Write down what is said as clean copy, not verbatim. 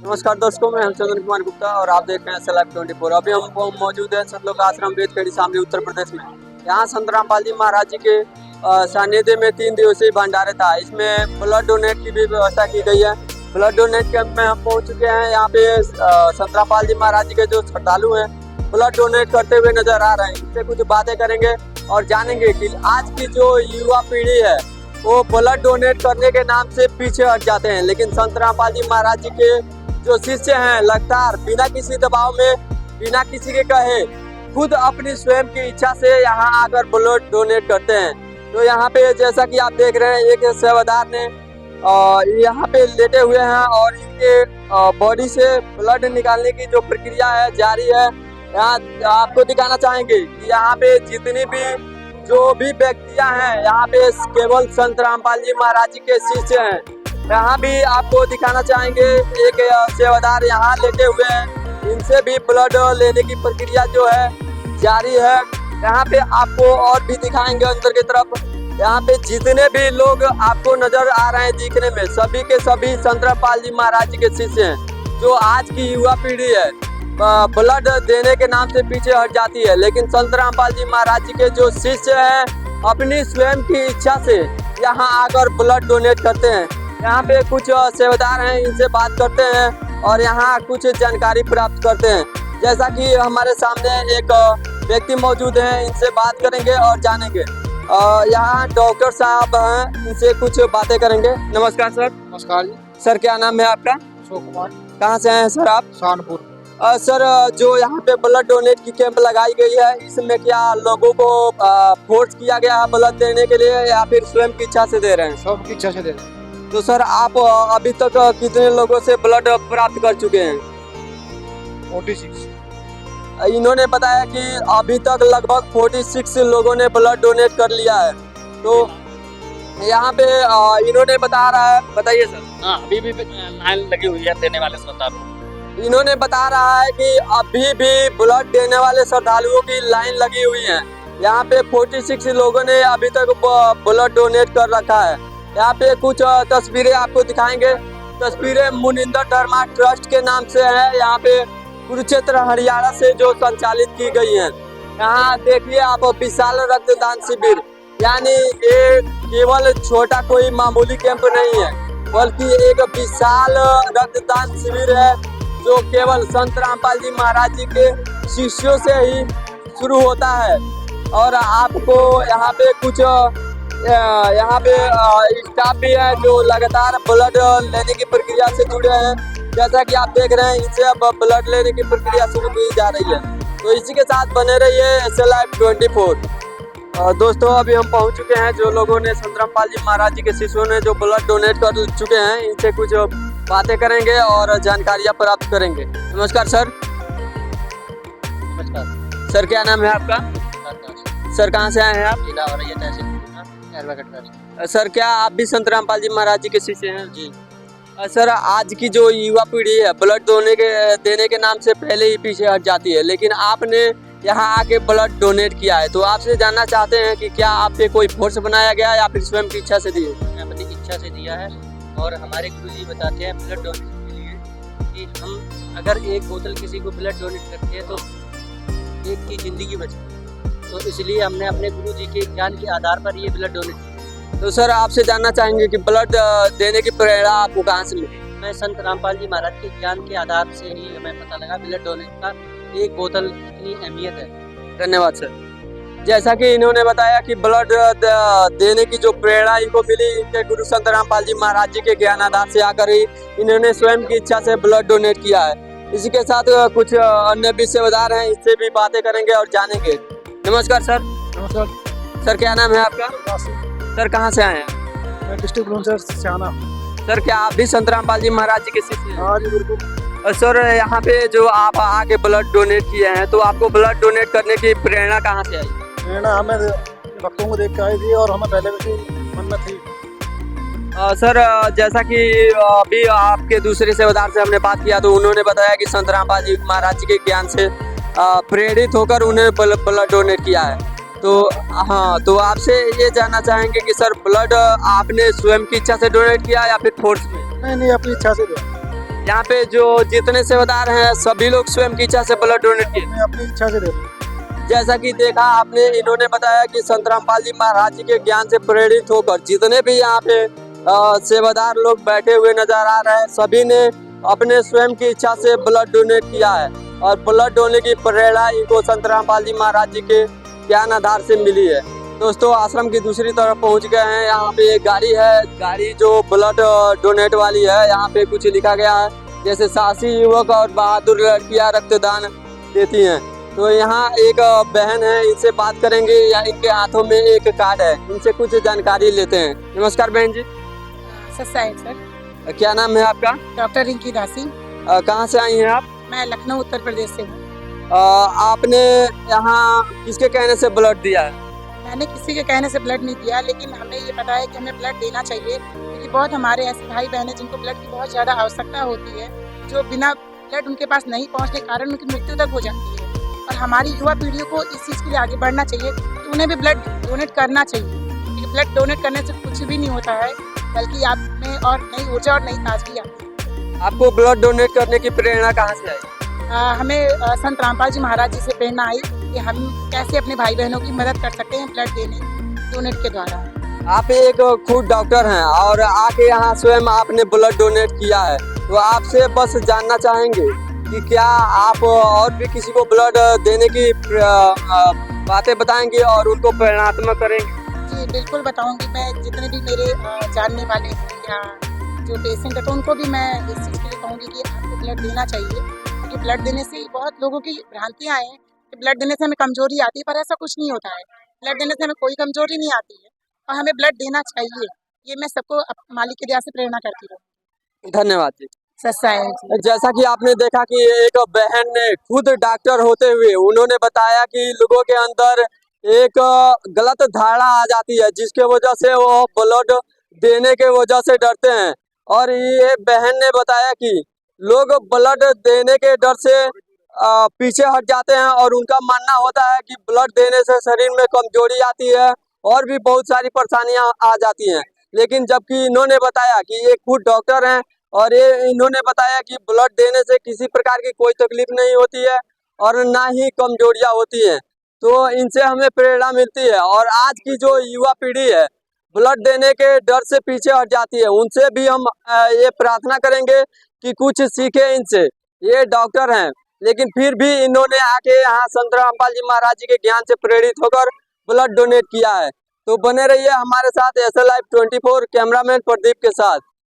नमस्कार दोस्तों, मैं चंदन कुमार गुप्ता और आप देख रहे हैं SLive24। अभी हम मौजूद हैं संतलोक आश्रम वेदखेड़ी शामली उत्तर प्रदेश में। यहाँ संत रामपाल जी महाराज जी के सानिध्य में 3 दिवसीय भंडारे था। इसमें ब्लड डोनेट की भी व्यवस्था की गई है। ब्लड डोनेट कैंप में हम पहुँच चुके हैं। यहाँ पे संत रामपाल जी महाराज जी के जो श्रद्धालु हैं ब्लड डोनेट करते हुए नजर आ रहे हैं। इससे कुछ बातें करेंगे और जानेंगे कि आज की जो युवा पीढ़ी है वो ब्लड डोनेट करने के नाम से पीछे हट जाते हैं, लेकिन संत रामपाल जी महाराज जी के जो शिष्य हैं लगातार बिना किसी दबाव में, बिना किसी के कहे, खुद अपनी स्वयं की इच्छा से यहाँ आकर ब्लड डोनेट करते हैं। तो यहाँ पे जैसा कि आप देख रहे हैं, एक सेवादार ने यहाँ पे लेटे हुए हैं और इनके बॉडी से ब्लड निकालने की जो प्रक्रिया है जारी है। यहाँ आपको दिखाना चाहेंगे कि यहाँ पे जितनी भी जो भी व्यक्तियाँ हैं, यहाँ पे केवल संत रामपाल जी महाराज जी के शिष्य हैं। यहाँ भी आपको दिखाना चाहेंगे, एक सेवादार यहाँ लेटे हुए हैं, इनसे भी ब्लड लेने की प्रक्रिया जो है जारी है। यहाँ पे आपको और भी दिखाएंगे अंदर की तरफ। यहाँ पे जितने भी लोग आपको नजर आ रहे हैं दिखने में, सभी के सभी संत रामपाल जी महाराज जी के शिष्य हैं। जो आज की युवा पीढ़ी है ब्लड देने के नाम से पीछे हट जाती है, लेकिन संत रामपाल जी महाराज जी के जो शिष्य हैं अपनी स्वयं की इच्छा से यहाँ आकर ब्लड डोनेट करते हैं। यहाँ पे कुछ सेवादार हैं, इनसे बात करते हैं और यहाँ कुछ जानकारी प्राप्त करते हैं। जैसा कि हमारे सामने एक व्यक्ति मौजूद हैं, इनसे बात करेंगे और जानेंगे। यहाँ डॉक्टर साहब हैं, इनसे कुछ बातें करेंगे। नमस्कार सर। नमस्कार जी। सर क्या नाम है आपका? अशोक कुमार। कहाँ से हैं सर आप? कानपुर। सर जो यहाँ पे ब्लड डोनेट की कैंप लगाई गई है, इसमें क्या लोगों को फोर्स किया गया है ब्लड देने के लिए या फिर स्वयं की इच्छा से दे रहे हैं? सबकी इच्छा से दे रहे हैं। तो सर आप अभी तक कितने लोगों से ब्लड प्राप्त कर चुके हैं? 46। इन्होंने बताया कि अभी तक लगभग 46 लोगों ने ब्लड डोनेट कर लिया है। तो यहाँ पे इन्होंने बता रहा है, बताइए सर। हाँ, अभी भी लाइन लगी हुई है देने वाले श्रद्धालुओं। इन्होंने बता रहा है कि अभी भी ब्लड देने वाले श्रद्धालुओं की लाइन लगी हुई है। यहाँ पे 46 लोगों ने अभी तक ब्लड डोनेट कर रखा है। यहाँ पे कुछ तस्वीरें आपको दिखाएंगे। तस्वीरें मुनिंदर धर्मा ट्रस्ट के नाम से है, यहाँ पे कुरुक्षेत्र हरियाणा से जो संचालित की गई है। यहाँ देखिए आप, विशाल रक्तदान शिविर, यानी ये केवल छोटा कोई मामूली कैंप नहीं है, बल्कि एक विशाल रक्तदान शिविर है जो केवल संत रामपाल जी महाराज जी के शिष्यों से ही शुरू होता है। और आपको यहाँ पे कुछ यहाँ पे स्टाफ भी है जो लगातार ब्लड लेने की प्रक्रिया से जुड़े हैं। जैसा कि आप देख रहे हैं, इनसे अब ब्लड लेने की प्रक्रिया शुरू की जा रही है। तो इसी के साथ बने रहिए SLive24। दोस्तों अभी हम पहुंच चुके हैं। जो लोगों ने संत रामपाल जी महाराज जी के शिष्यों ने जो ब्लड डोनेट कर चुके हैं, इनसे कुछ बातें करेंगे और जानकारियाँ प्राप्त करेंगे। नमस्कार सर। नमस्कार सर क्या नाम है आपका? सर कहाँ से आए हैं आप? जिला औरैया तहसील। सर क्या आप भी संत रामपाल जी महाराज जी के शिष्य हैं? जी। सर आज की जो युवा पीढ़ी है ब्लड देने के नाम से पहले ही पीछे हट जाती है, लेकिन आपने यहाँ आके ब्लड डोनेट किया है। तो आपसे जानना चाहते हैं कि क्या आप पे कोई फोर्स बनाया गया या फिर स्वयं की इच्छा से दिए? अपनी इच्छा से दिया है। और हमारे गुरुजी बताते हैं ब्लड डोनेट के लिए कि हम अगर एक बोतल किसी को ब्लड डोनेट करते हैं तो एक की जिंदगी बचती है। तो इसलिए हमने अपने गुरुजी के ज्ञान के आधार पर ये ब्लड डोनेट किया। तो सर आपसे जानना चाहेंगे कि ब्लड देने की प्रेरणा आपको कहाँ से मिली? मैं संत रामपाल जी महाराज के ज्ञान के आधार से ही हमें पता लगा ब्लड डोनेट का एक बोतल कितनी अहमियत है। धन्यवाद सर। जैसा कि इन्होंने बताया कि ब्लड देने की जो प्रेरणा इनको मिली, इनके गुरु संत रामपाल जी महाराज जी के ज्ञान आधार से आकर ही इन्होंने स्वयं की इच्छा से ब्लड डोनेट किया है। इसी के साथ कुछ अन्य भी सेवादार हैं, इससे भी बातें करेंगे और जानेंगे। नमस्कार सर। नमस्कार सर क्या नाम है आपका? सर कहाँ से आए हैं? मैं डिस्ट्रिक्ट ब्लूंसर सियाना। सर क्या आप भी संत रामपाल जी महाराज जी के शिष्य हैं? हाँ जी बिल्कुल। सर यहाँ पे जो आप आके ब्लड डोनेट किए हैं, तो आपको ब्लड डोनेट करने की प्रेरणा कहाँ से आई? प्रेरणा हमें भक्तों को देख के आई थी और हमें पहले भी मन में थी। सर जैसा कि अभी आपके दूसरे सेवादार से हमने बात किया, तो उन्होंने बताया कि संत रामपाल जी महाराज जी के ज्ञान से प्रेरित होकर उन्हें ब्लड डोनेट किया है। तो हाँ, तो आपसे ये जानना चाहेंगे कि सर ब्लड आपने स्वयं की इच्छा से डोनेट किया या फिर फोर्स में? नहीं, अपनी इच्छा से दिया। यहाँ पे जो जितने सेवादार हैं सभी लोग स्वयं की इच्छा से ब्लड डोनेट किए। मैं अपनी इच्छा से दे रहा हूँ। जैसा कि देखा आपने, इन्होंने बताया कि संत रामपाल जी महाराज जी के ज्ञान से प्रेरित होकर जितने भी यहाँ पे सेवादार लोग बैठे हुए नजर आ रहे हैं, सभी ने अपने स्वयं की इच्छा से ब्लड डोनेट किया है और ब्लड डोनेट की प्रेरणा इनको संत रामपाल जी महाराज जी के ज्ञान आधार से मिली है। दोस्तों, आश्रम की दूसरी तरफ पहुंच गए हैं। यहाँ पे एक गाड़ी है, गाड़ी जो ब्लड डोनेट वाली है। यहाँ पे कुछ लिखा गया है जैसे साहसी युवक और बहादुर लड़कियां रक्तदान देती हैं। तो यहाँ एक बहन है, इनसे बात करेंगे। या इनके हाथों में एक कार्ड है, इनसे कुछ जानकारी लेते हैं। नमस्कार बहन जी। सस्ता है सर। क्या नाम है आपका? डॉक्टर रिंकी दासी। कहाँ से आई हैं आप? मैं लखनऊ उत्तर प्रदेश से हूँ। आपने यहाँ किसके कहने से ब्लड दिया है? मैंने किसी के कहने से ब्लड नहीं दिया, लेकिन हमें ये पता है कि हमें ब्लड देना चाहिए, क्योंकि बहुत हमारे ऐसे भाई बहन हैं जिनको ब्लड की बहुत ज़्यादा आवश्यकता होती है, जो बिना ब्लड उनके पास नहीं पहुँचने के कारण उनकी मृत्यु तक हो जाती है। और हमारी युवा पीढ़ियों को इस चीज़ के लिए आगे बढ़ना चाहिए कि उन्हें भी ब्लड डोनेट करना चाहिए, क्योंकि ब्लड डोनेट करने से कुछ भी नहीं होता है, बल्कि आप में और नई ऊर्जा और नई ताजगी आती है। आपको ब्लड डोनेट करने की प्रेरणा कहाँ से आई? हमें संत रामपाल जी महाराज जी से प्रेरणा आई कि हम कैसे अपने भाई बहनों की मदद कर सकते हैं ब्लड डोनेट के द्वारा। आप एक खुद डॉक्टर हैं और आके यहाँ स्वयं आपने ब्लड डोनेट किया है, तो आपसे बस जानना चाहेंगे कि क्या आप और भी किसी को ब्लड देने की बातें बताएंगे और उनको प्रेरणात्मक करेंगे? जी बिल्कुल बताऊंगी। मैं जितने भी मेरे जानने वाले हैं या जो पेशेंट है, तो उनको भी मैं इस चीज़ के लिए कहूँगी कि आपको ब्लड देना चाहिए, क्योंकि ब्लड देने से बहुत लोगों की भ्रांतियाँ हैं कि ब्लड देने से हमें कमजोरी आती है, पर ऐसा कुछ नहीं होता है। ब्लड देने से हमें कोई कमजोरी नहीं आती है और हमें ब्लड देना चाहिए। ये मैं सबको मालिक की दया से प्रेरणा करती हूँ। धन्यवाद जी। सस्ता है जी। जैसा कि आपने देखा कि एक बहन ने खुद डॉक्टर होते हुए उन्होंने बताया कि लोगों के अंदर एक गलत धारणा आ जाती है, जिसके वजह से वो ब्लड देने के वजह से डरते हैं। और ये बहन ने बताया कि लोग ब्लड देने के डर से पीछे हट जाते हैं और उनका मानना होता है कि ब्लड देने से शरीर में कमजोरी आती है और भी बहुत सारी परेशानियां आ जाती हैं। लेकिन जबकि इन्होंने बताया कि ये खुद डॉक्टर हैं और ये इन्होंने बताया कि ब्लड देने से किसी प्रकार की कोई तकलीफ नहीं होती है और ना ही कमजोरियां होती हैं। तो इनसे हमें प्रेरणा मिलती है और आज की जो युवा पीढ़ी है ब्लड देने के डर से पीछे हट जाती है, उनसे भी हम ये प्रार्थना करेंगे कि कुछ सीखे इनसे। ये डॉक्टर हैं लेकिन फिर भी इन्होंने आके यहाँ संत रामपाल जी महाराज जी के ज्ञान से प्रेरित होकर ब्लड डोनेट किया है। तो बने रहिए हमारे साथ SL Live 24 कैमरामैन प्रदीप के साथ।